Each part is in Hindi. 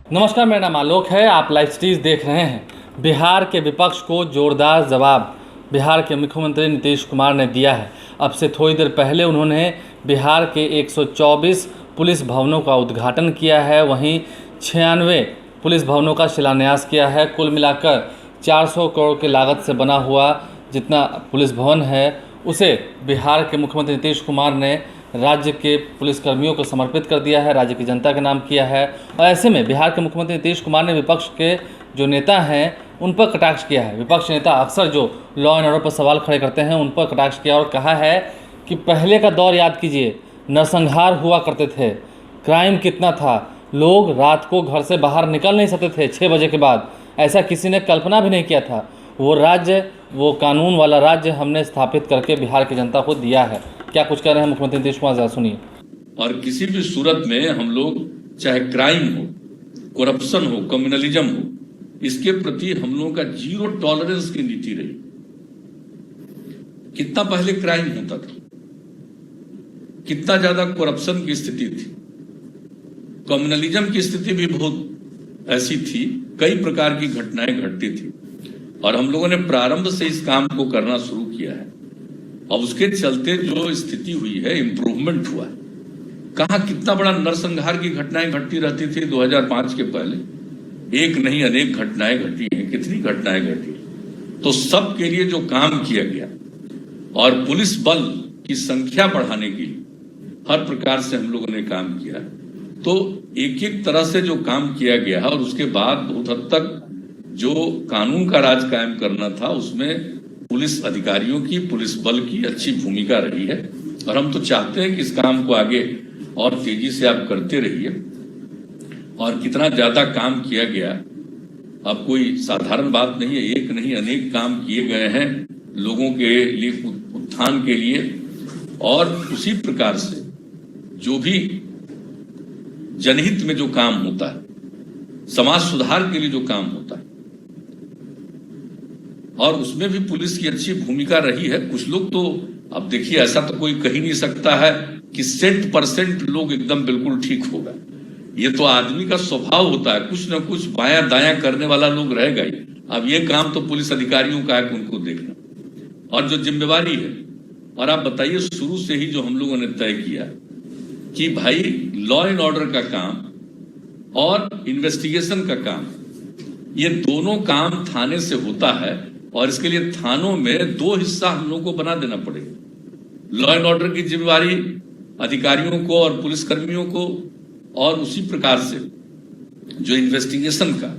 नमस्कार, मेरा नाम आलोक है। आप लाइव स्ट्रीज देख रहे हैं। बिहार के विपक्ष को जोरदार जवाब बिहार के मुख्यमंत्री नीतीश कुमार ने दिया है। अब से थोड़ी देर पहले उन्होंने बिहार के 124 पुलिस भवनों का उद्घाटन किया है, वहीं 96 पुलिस भवनों का शिलान्यास किया है। कुल मिलाकर 400 करोड़ की लागत से बना हुआ जितना पुलिस भवन है उसे बिहार के मुख्यमंत्री नीतीश कुमार ने राज्य के पुलिसकर्मियों को समर्पित कर दिया है, राज्य की जनता के नाम किया है। और ऐसे में बिहार के मुख्यमंत्री नीतीश कुमार ने विपक्ष के जो नेता हैं उन पर कटाक्ष किया है। विपक्ष नेता अक्सर जो लॉ एंड ऑर्डर पर सवाल खड़े करते हैं उन पर कटाक्ष किया और कहा है कि पहले का दौर याद कीजिए, नरसंहार हुआ करते थे, क्राइम कितना था, लोग रात को घर से बाहर निकल नहीं सकते थे 6 बजे के बाद, ऐसा किसी ने कल्पना भी नहीं किया था। वो राज्य, वो कानून वाला राज्य हमने स्थापित करके बिहार की जनता को दिया है। क्या कुछ कह रहे हैं मुख्यमंत्री नीतीश कुमार, जरा सुनिए। और किसी भी सूरत में हम लोग, चाहे क्राइम हो, करप्शन हो, कम्युनलिज्म हो, इसके प्रति हम लोगों का जीरो टॉलरेंस की नीति रही। कितना पहले क्राइम होता था, कितना ज्यादा करप्शन की स्थिति थी, कम्युनलिज्म की स्थिति भी बहुत ऐसी थी, कई प्रकार की घटनाएं घटती थी। और हम लोगों ने प्रारंभ से इस काम को करना शुरू किया है और उसके चलते जो स्थिति हुई है, इंप्रूवमेंट हुआ है। कहाँ कितना बड़ा नरसंहार की घटनाएं घटती रहती थी 2005 के पहले, एक नहीं अनेक घटनाएं घटी हैं। कितनी घटनाएं घटी, तो सबके लिए जो काम किया गया और पुलिस बल की संख्या बढ़ाने के लिए हर प्रकार से हम लोगों ने काम किया। तो एक एक तरह से जो काम किया गया है और उसके बाद बहुत हद तक जो कानून का राज कायम करना था उसमें पुलिस अधिकारियों की, पुलिस बल की अच्छी भूमिका रही है। और हम तो चाहते हैं कि इस काम को आगे और तेजी से आप करते रहिए। और कितना ज्यादा काम किया गया, अब कोई साधारण बात नहीं है, एक नहीं अनेक काम किए गए हैं लोगों के लिए, उत्थान के लिए। और उसी प्रकार से जो भी जनहित में जो काम होता है, समाज सुधार के लिए जो काम होता है, और उसमें भी पुलिस की अच्छी भूमिका रही है। कुछ लोग तो, अब देखिए, ऐसा तो कोई कह ही नहीं सकता है कि 100% लोग एकदम बिल्कुल ठीक होगा। ये तो आदमी का स्वभाव होता है, कुछ ना कुछ बायां दायां करने वाला लोग रहेगा ही। अब ये काम तो पुलिस अधिकारियों का है कि उनको देखना और जो जिम्मेवारी है। और आप बताइए, शुरू से ही जो हम लोगों ने तय किया कि भाई लॉ एंड ऑर्डर का काम और इन्वेस्टिगेशन का काम, ये दोनों काम थाने से होता है। और इसके लिए थानों में 2 हिस्सा हम लोगों को बना देना पड़ेगा। लॉ एंड ऑर्डर की जिम्मेवारी अधिकारियों को और पुलिसकर्मियों को, और उसी प्रकार से जो इन्वेस्टिगेशन का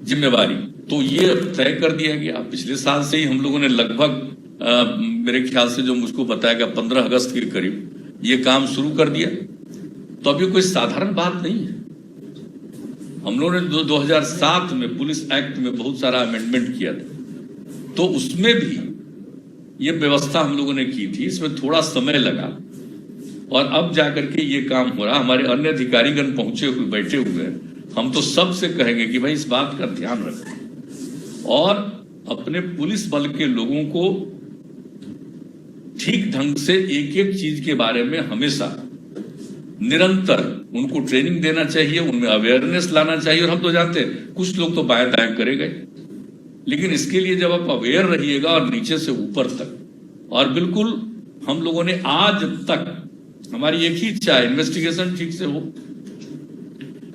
जिम्मेवारी, तो ये तय कर दिया गया। पिछले साल से ही हम लोगों ने लगभग मेरे ख्याल से जो मुझको बताया गया 15 अगस्त के करीब ये काम शुरू कर दिया। तो अब ये कोई साधारण बात नहीं है। हम लोगों ने 2007 में पुलिस एक्ट में बहुत सारा अमेंडमेंट किया था, तो उसमें भी ये व्यवस्था हम लोगों ने की थी। इसमें थोड़ा समय लगा और अब जाकर के ये काम हो रहा। हमारे अन्य अधिकारीगण पहुंचे हुए, बैठे हुए हैं। हम तो सबसे कहेंगे कि भाई इस बात का ध्यान रखें और अपने पुलिस बल के लोगों को ठीक ढंग से एक एक चीज के बारे में हमेशा निरंतर उनको ट्रेनिंग देना चाहिए, उनमें अवेयरनेस लाना चाहिए। और हम तो जानते हैं कुछ लोग तो बाएं दाएं करेंगे, लेकिन इसके लिए जब आप अवेयर रहिएगा और नीचे से ऊपर तक, और बिल्कुल हम लोगों ने आज तक, हमारी एक ही इच्छा है, इन्वेस्टिगेशन ठीक से हो,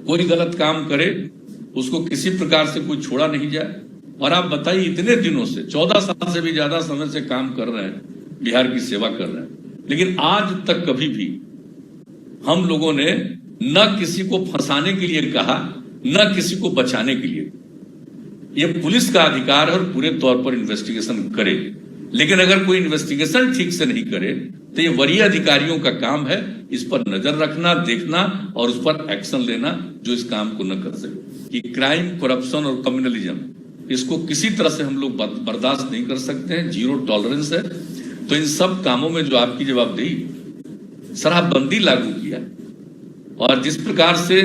कोई गलत काम करे उसको किसी प्रकार से कोई छोड़ा नहीं जाए। और आप बताइए, इतने दिनों से 14 साल से भी ज्यादा समय से काम कर रहे हैं, बिहार की सेवा कर रहे हैं, लेकिन आज तक कभी भी हम लोगों ने न किसी को फंसाने के लिए कहा, न किसी को बचाने के लिए। ये पुलिस का अधिकार है और पूरे तौर पर इन्वेस्टिगेशन करे। लेकिन अगर कोई इन्वेस्टिगेशन ठीक से नहीं करे तो ये वरीय अधिकारियों का काम है इस पर नजर रखना, देखना और उस पर एक्शन लेना जो इस काम को न कर सके। कि क्राइम, करप्शन और कम्युनलिज्म, इसको किसी तरह से हम लोग बर्दाश्त नहीं कर सकते हैं, जीरो टॉलरेंस है। तो इन सब कामों में जो आपकी जवाबदेही, शराबबंदी लागू किया और जिस प्रकार से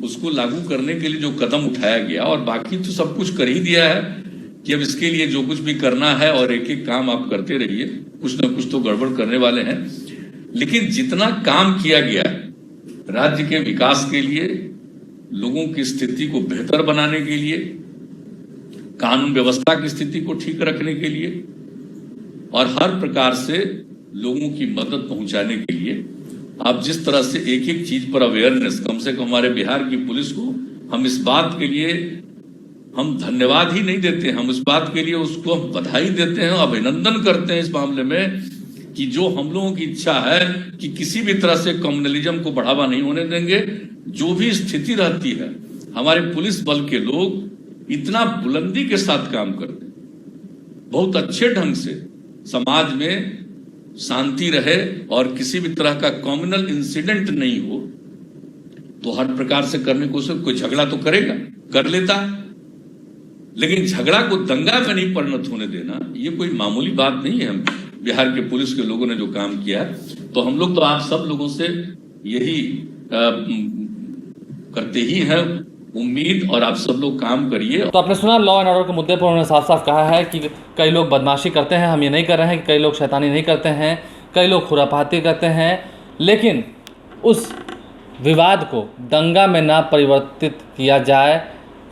उसको लागू करने के लिए जो कदम उठाया गया, और बाकी तो सब कुछ कर ही दिया है कि अब इसके लिए जो कुछ भी करना है और एक एक काम आप करते रहिए, कुछ ना कुछ तो गड़बड़ करने वाले हैं। लेकिन जितना काम किया गया राज्य के विकास के लिए, लोगों की स्थिति को बेहतर बनाने के लिए, कानून व्यवस्था की स्थिति को ठीक रखने के लिए और हर प्रकार से लोगों की मदद पहुंचाने के लिए आप जिस तरह से एक एक चीज पर अवेयरनेस, कम से कम हमारे बिहार की पुलिस को हम इस बात के लिए हम धन्यवाद ही नहीं देते, हम इस बात के लिए उसको हम बधाई देते हैं, अभिनंदन करते हैं इस मामले में कि जो हम लोगों की इच्छा है कि किसी भी तरह से कम्युनलिज्म को बढ़ावा नहीं होने देंगे। जो भी स्थिति रहती है, हमारे पुलिस बल के लोग इतना बुलंदी के साथ काम करते हैं, बहुत अच्छे ढंग से समाज में शांति रहे और किसी भी तरह का कम्युनल इंसिडेंट नहीं हो, तो हर प्रकार से करने को कोई झगड़ा तो करेगा, कर लेता है, लेकिन झगड़ा को दंगा में नहीं परिणत होने देना ये कोई मामूली बात नहीं है। बिहार के पुलिस के लोगों ने जो काम किया है, तो हम लोग तो आप सब लोगों से यही करते ही हैं उम्मीद, और आप सब लोग काम करिए। तो आपने सुना लॉ एंड ऑर्डर के मुद्दे पर उन्होंने साफ साफ कहा है कि कई लोग बदमाशी करते हैं, हम ये नहीं कर रहे हैं कि कई लोग शैतानी नहीं करते हैं, कई लोग खुरापाती करते हैं, लेकिन उस विवाद को दंगा में ना परिवर्तित किया जाए,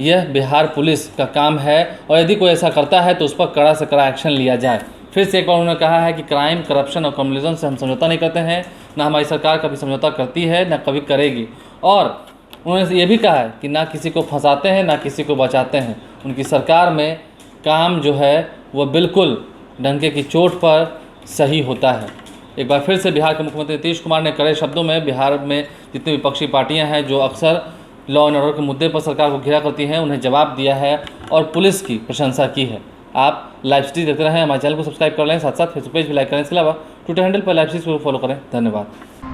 यह बिहार पुलिस का काम है। और यदि कोई ऐसा करता है तो उस पर कड़ा से कड़ा एक्शन लिया जाए। फिर से एक बार उन्होंने कहा है कि क्राइम, करप्शन और कम्युनलिज्म से हम समझौता नहीं करते हैं, ना हमारी सरकार कभी समझौता करती है, ना कभी करेगी। और उन्होंने ये भी कहा है कि ना किसी को फंसाते हैं, ना किसी को बचाते हैं। उनकी सरकार में काम जो है वह बिल्कुल डंके की चोट पर सही होता है। एक बार फिर से बिहार के मुख्यमंत्री नीतीश कुमार ने कड़े शब्दों में बिहार में जितनी विपक्षी पार्टियां हैं जो अक्सर लॉ एंड ऑर्डर के मुद्दे पर सरकार को घेरा करती हैं, उन्हें जवाब दिया है और पुलिस की प्रशंसा की है। आप लाइव स्ट्रीम देखते रहें, हमारे चैनल को सब्सक्राइब कर लें, साथ साथ फेसबुक पेज भी लाइक करें। इसके अलावा ट्विटर हैंडल पर लाइव स्ट्रीम को फॉलो करें। धन्यवाद।